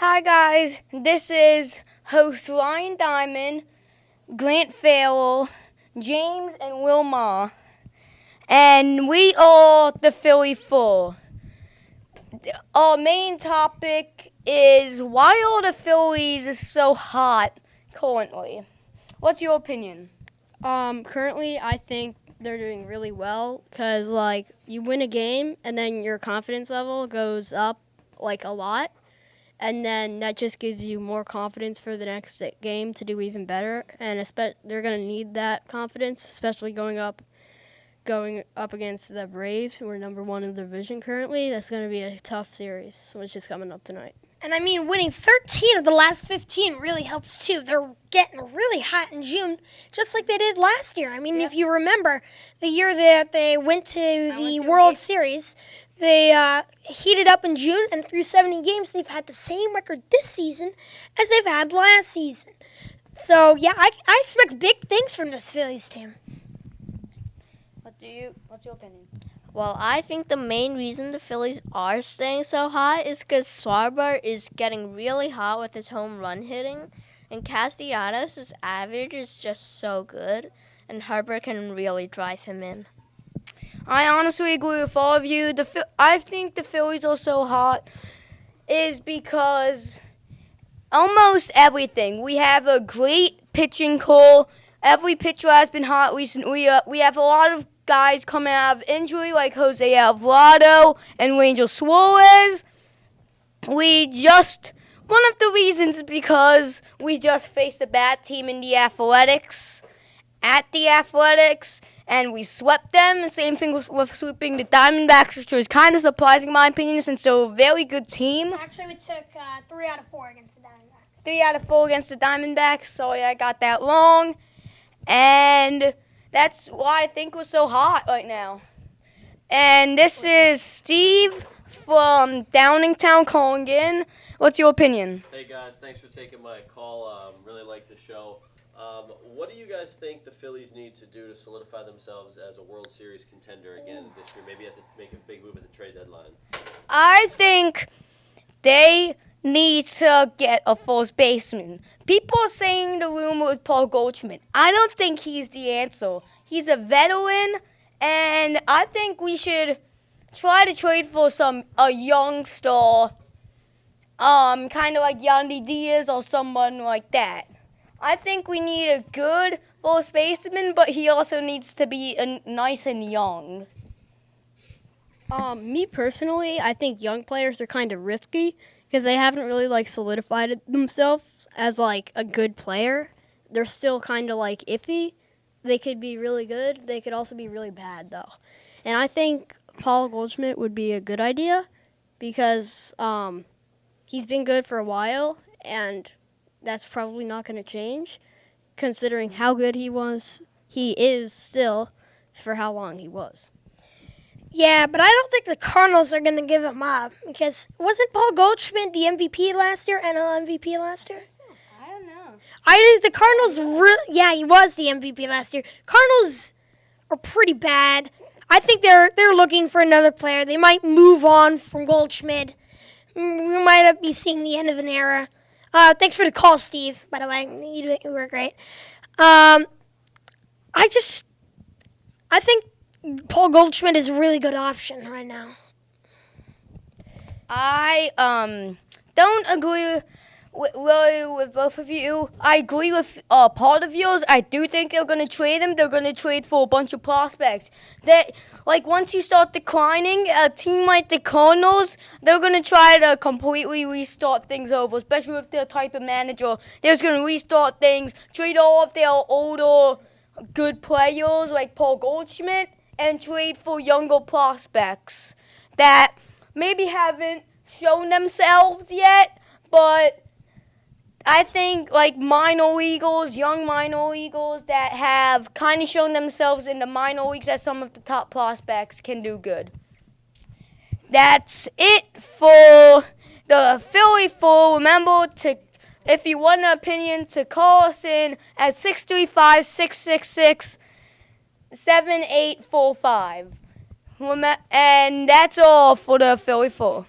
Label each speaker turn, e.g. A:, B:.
A: Hi guys, this is host Ryan Diamond, Grant Farrell, James, and Wilma, and we are the Philly Four. Our main topic is why are the Phillies so hot currently? What's your opinion?
B: Currently, I think they're doing really well because, like, you win a game and then your confidence level goes up, like, a lot. And then that just gives you more confidence for the next game to do even better. And they're going to need that confidence, especially going up against the Braves, who are number one in the division currently. That's going to be a tough series, which is coming up tonight.
C: And I mean, winning 13 of the last 15 really helps too. They're getting really hot in June, just like they did last year. I mean, If you remember, the year that they went to the World Series, they heated up in June, and through 70 games, they've had the same record this season as they've had last season. So, yeah, I expect big things from this Phillies team.
A: What's your opinion?
D: Well, I think the main reason the Phillies are staying so hot is because Schwarber is getting really hot with his home run hitting, and Castellanos' average is just so good, and Harper can really drive him in.
A: I honestly agree with all of you. I think the Phillies are so hot is because almost everything. We have a great pitching core. Every pitcher has been hot recently. We have a lot of guys coming out of injury like Jose Alvarado and Ranger Suarez. One of the reasons is because we just faced a bad team in the Athletics, and we swept them. The same thing with sweeping the Diamondbacks, which was kind of surprising in my opinion since they're a very good team.
C: Actually, we took 3 out of 4 against the Diamondbacks.
A: 3 out of 4 against the Diamondbacks. Sorry, I got that wrong. And that's why I think we're so hot right now. And this is Steve from Downingtown calling in. What's your opinion?
E: Hey guys, thanks for taking my call. Really like the show. What do you guys think the Phillies need to do to solidify themselves as a World Series contender again this year? Maybe have to make a big move at the trade deadline.
A: I think they need to get a first baseman. People are saying the rumor is Paul Goldschmidt. I don't think he's the answer. He's a veteran, and I think we should try to trade for a young star, kind of like Yandy Diaz or someone like that. I think we need a good first baseman, but he also needs to be nice and young.
B: Me personally, I think young players are kind of risky because they haven't really solidified themselves as a good player. They're still kind of iffy. They could be really good. They could also be really bad though. And I think Paul Goldschmidt would be a good idea because he's been good for a while, and that's probably not going to change considering how good he is still for how long he was.
C: Yeah, but I don't think the Cardinals are going to give him up because wasn't Paul Goldschmidt the MVP last year, NL MVP last year?
A: I don't know.
C: I think the Cardinals he was the MVP last year. Cardinals are pretty bad. I think they're looking for another player. They might move on from Goldschmidt. We might be seeing the end of an era. Thanks for the call, Steve, by the way. You were great. I think Paul Goldschmidt is a really good option right now.
A: I don't agree really with both of you. I agree with part of yours. I do think they're going to trade him. They're going to trade for a bunch of prospects. Once you start declining, a team like the Cardinals, they're going to try to completely restart things over, especially with their type of manager. They're just going to restart things, trade all of their older good players like Paul Goldschmidt, and trade for younger prospects that maybe haven't shown themselves yet, but I think young minor leaguers that have kind of shown themselves in the minor leagues as some of the top prospects can do good. That's it for the Philly Four. Remember if you want an opinion, to call us in at 635-666-7845. And that's all for the Philly Four.